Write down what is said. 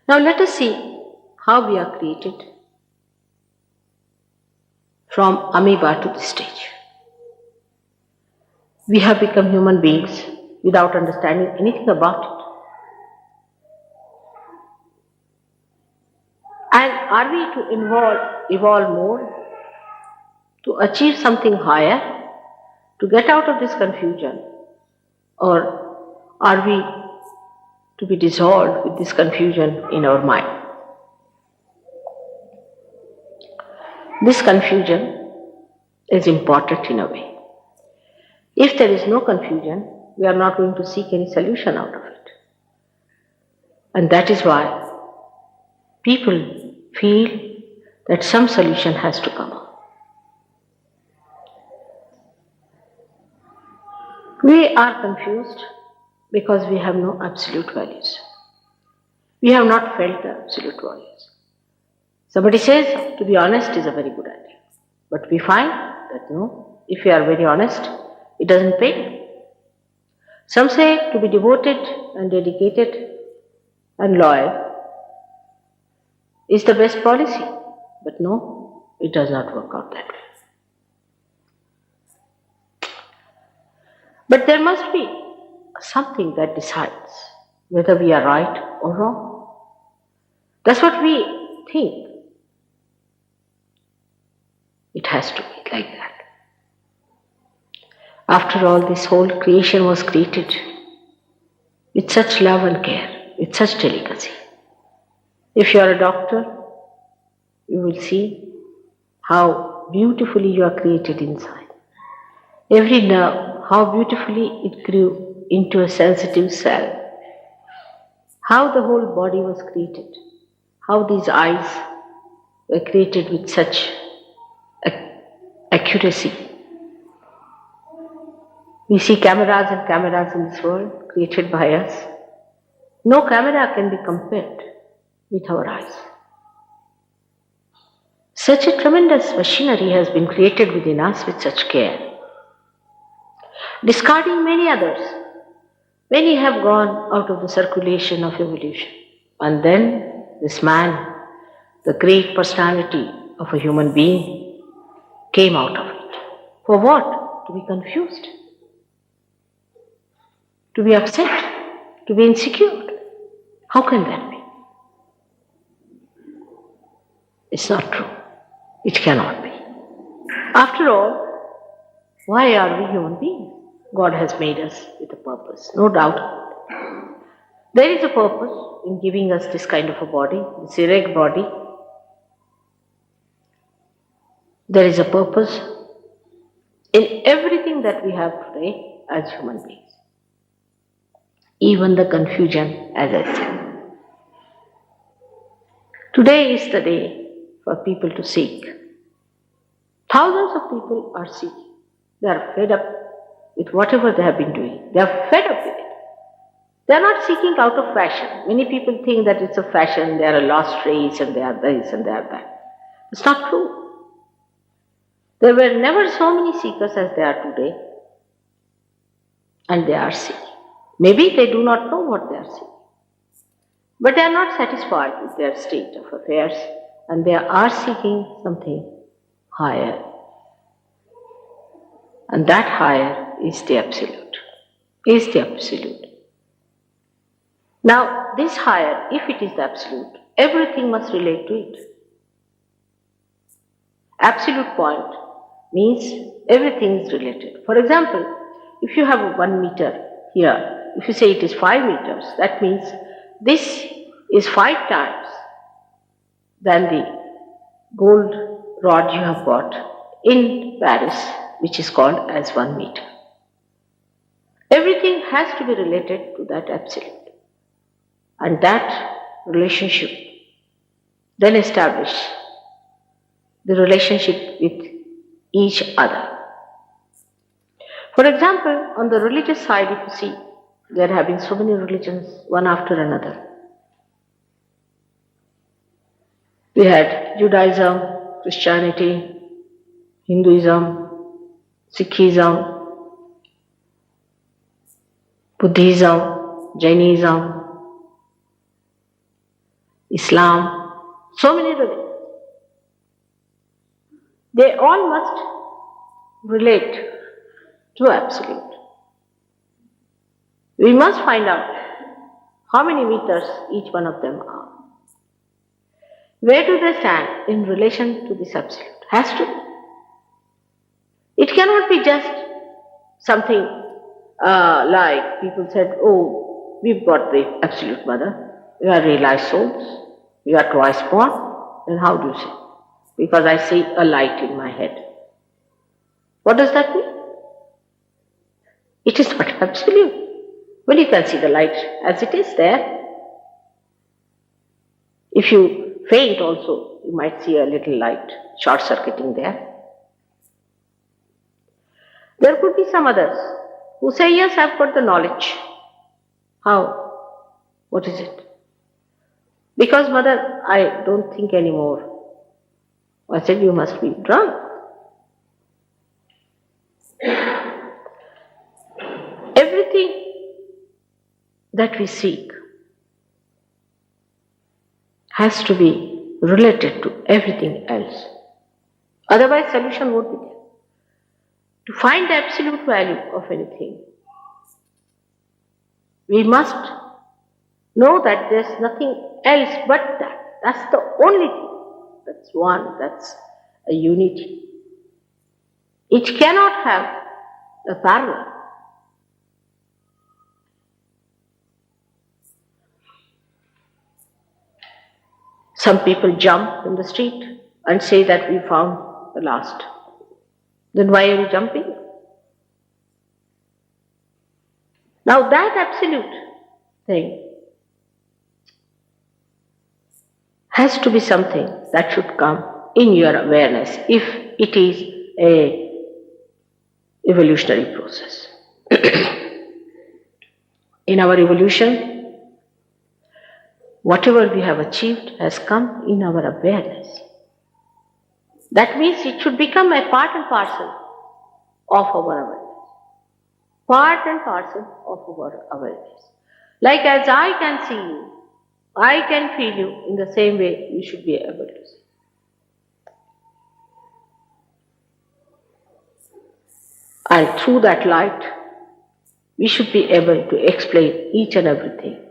Now let us see how we are created from amoeba to this stage. We have become human beings without understanding anything about it. And are we to evolve more, to achieve something higher, to get out of this confusion? Or are we to be dissolved with this confusion in our mind? This confusion is important in a way. If there is no confusion, we are not going to seek any solution out of it. And that is why people feel that some solution has to come up. We are confused because we have no absolute values. We have not felt the absolute values. Somebody says to be honest is a very good idea. But we find that no, if we are very honest, it doesn't pay. Some say to be devoted and dedicated and loyal is the best policy. But no, it does not work out that way. But there must be something that decides whether we are right or wrong. That's what we think. It has to be like that. After all, this whole creation was created with such love and care, with such delicacy. If you are a doctor, you will see how beautifully you are created inside. Every nerve, how beautifully it grew into a sensitive cell. How the whole body was created. How these eyes were created with such accuracy. We see cameras and cameras in this world created by us. No camera can be compared with our eyes. Such a tremendous machinery has been created within us with such care. Discarding many others, many have gone out of the circulation of evolution. And then this man, the great personality of a human being, came out of it. For what? To be confused, to be upset, to be insecure. How can that be? It's not true. It cannot be. After all, why are we human beings? God has made us with a purpose, no doubt. There is a purpose in giving us this kind of a body, this erect body. There is a purpose in everything that we have today as human beings. Even the confusion, as I said. Today is the day for people to seek. Thousands of people are seeking. They are fed up with whatever they have been doing. They are fed up with it. They are not seeking out of fashion. Many people think that it's a fashion, they are a lost race and they are this and they are that. It's not true. There were never so many seekers as there are today. And they are seeking. Maybe they do not know what they are seeking. But they are not satisfied with their state of affairs and they are seeking something higher. And that higher is the Absolute. Is the Absolute. Now, this higher, if it is the Absolute, everything must relate to it. Absolute point means everything is related. For example, if you have 1 meter here, if you say it is 5 meters, that means this is 5 times than the gold rod you have got in Paris, which is called as 1 meter. Everything has to be related to that Absolute. And that relationship then establish the relationship with each other. For example, on the religious side, if you see, there have been so many religions, one after another. We had Judaism, Christianity, Hinduism, Sikhism, Buddhism, Jainism. Islam, so many religions. They all must relate to Absolute. We must find out how many meters each one of them are. Where do they stand in relation to this Absolute? Has to be. It cannot be just something like people said, oh, we've got the Absolute Mother, we are realized souls, we are twice born. Then how do you say? Because I see a light in my head. What does that mean? It is not absolute. Well, you can see the light as it is there. If you faint also, you might see a little light short-circuiting there. There could be some others who say, yes, I've got the knowledge. How? What is it? Because, Mother, I don't think anymore. I said, you must be drunk. Everything that we seek has to be related to everything else. Otherwise, solution won't be there. To find the absolute value of anything, we must know that there's nothing else but that. That's the only thing. That's one, that's a unity. It cannot have a parallel. Some people jump in the street and say that we found the last. Then why are you jumping? Now that absolute thing has to be something that should come in your awareness if it is a evolutionary process. In our evolution, whatever we have achieved has come in our awareness. That means it should become a part and parcel of our awareness. Part and parcel of our awareness. Like as I can see you, I can feel you in the same way you should be able to see. And through that light, we should be able to explain each and everything